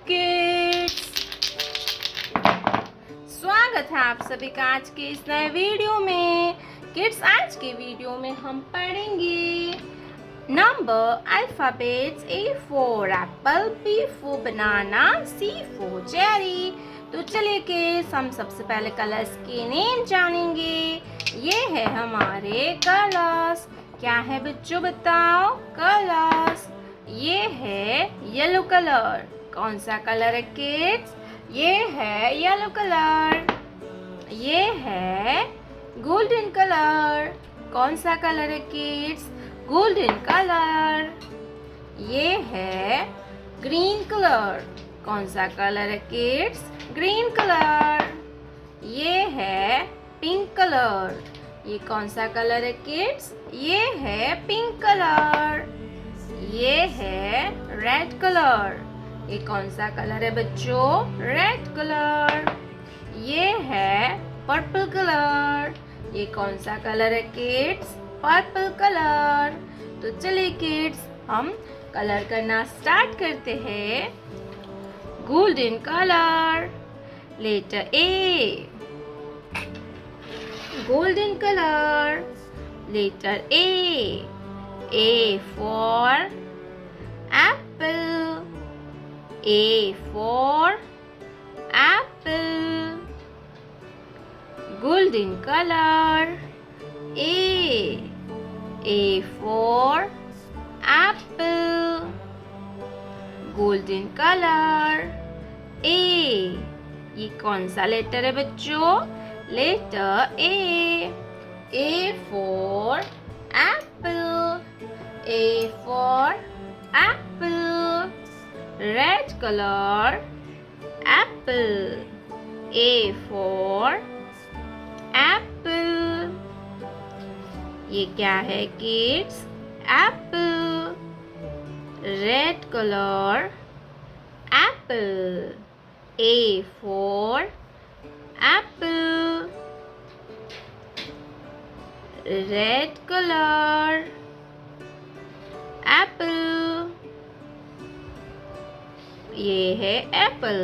Kids, स्वागत है आप सभी का आज के इस नए वीडियो में। किड्स, आज के वीडियो में हम पढ़ेंगे number alphabets. A for apple, B for banana, C for cherry। तो चलिए किड्स, हम सबसे पहले कलर्स के नेम जानेंगे। ये है हमारे कलर्स। क्या है बच्चों, बताओ कलर्स। ये है येलो कलर। कौन सा कलर है किड्स? ये है येलो कलर। ये है गोल्डन कलर। कौन सा कलर है किड्स? Golden colour. ये है ग्रीन कलर। कौन सा कलर है किड्स? Green colour. ये है पिंक कलर। ये कौन सा कलर है किड्स? ये है पिंक कलर। ये है रेड कलर। ये कौन सा कलर है बच्चों? Red colour. ये है पर्पल कलर। ये कौन सा कलर है किड्स? Purple colour. तो चलिए किड्स, हम कलर करना स्टार्ट करते हैं। Golden colour, letter A. Golden colour, letter A. A for apple. A for apple. Golden color. A. A for apple. Golden color. A. ये कौन सा लेटर है बच्चों? Letter A. A for apple. A for apple. Red color, apple. A for apple. ये क्या है kids? Apple. Red color, apple. A for apple. Red color, apple. ये है apple.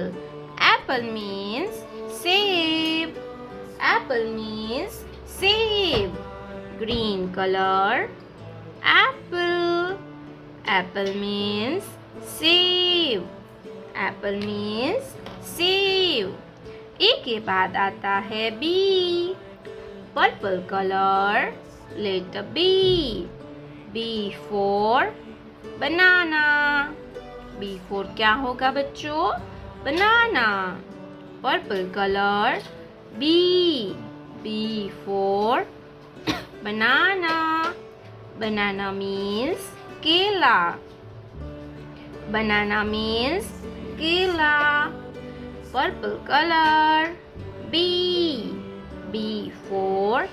Apple means सेब. Apple means सेब. Green color, apple. Apple means सेब. Apple means सेब. A के बाद आता है B. Purple color, letter B. B for banana. B for क्या होगा बच्चों? बनाना. Purple color, B. B for banana. Banana means केला. Banana means केला. Purple color, B. B for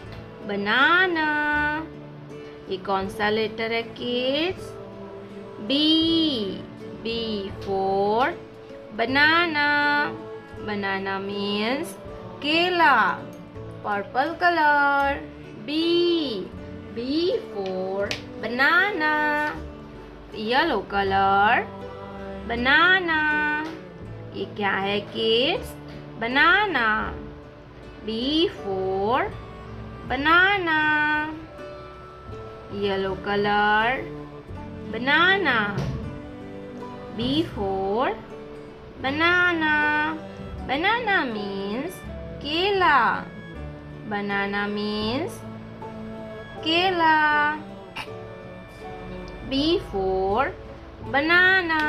banana. ये कौन सा लेटर है kids? B. B for banana. Banana means केला. Purple color, B. B for banana. Yellow color, banana. ये क्या है kids? banana. B for banana. Yellow color, banana. B for banana. Banana means केला. Banana means केला. B for banana.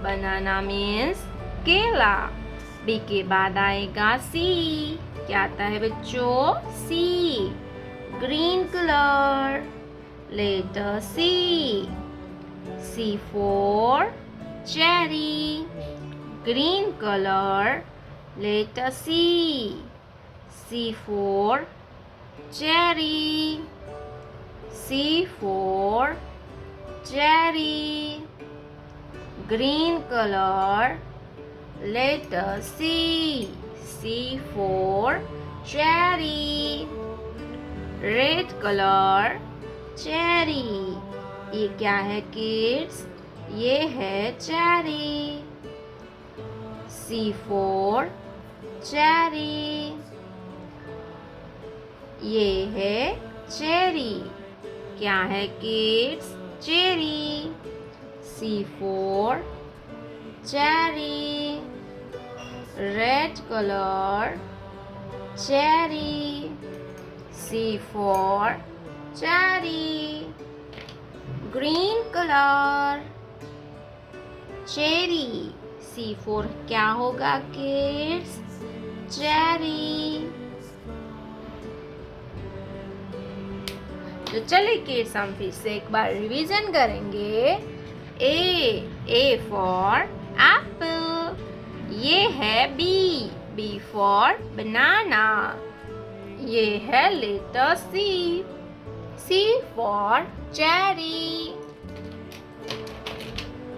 Banana means केला. B के बाद आएगा C. क्या आता है बच्चों? C. Green color, letter C. C for cherry. Green color, letter C. C for cherry. C for cherry. Green color, letter C. C for cherry. Red color, cherry. ये क्या है किड्स? ये है चेरी. C for cherry. ये है cherry. क्या है kids? Cherry. C for cherry. Red color. Cherry. C for cherry. Green color. Cherry. C for क्या होगा किड्स? चेरी. तो चलिए किड्स हम फिर से एक बार रिवीजन करेंगे. A for apple. ये है बी फॉर बनाना. ये है letter C for cherry.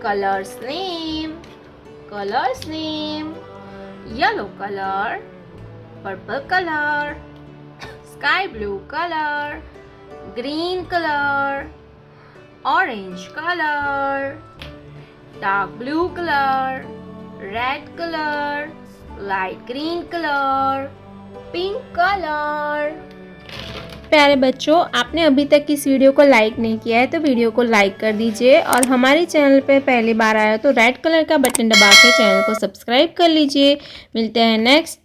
Colours name. Yellow colour, purple colour, sky blue colour, green colour, orange colour, dark blue colour, red colour, light green colour, pink colour. प्यारे बच्चों, आपने अभी तक इस वीडियो को like नहीं किया है तो वीडियो को लाइक कर दीजिए और हमारे चैनल पे पहली बार आया तो रेड कलर का बटन दबा के चैनल को सब्सक्राइब कर लीजिए. मिलते हैं नेक्स्ट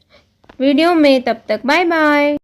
वीडियो में, तब तक बाय बाय.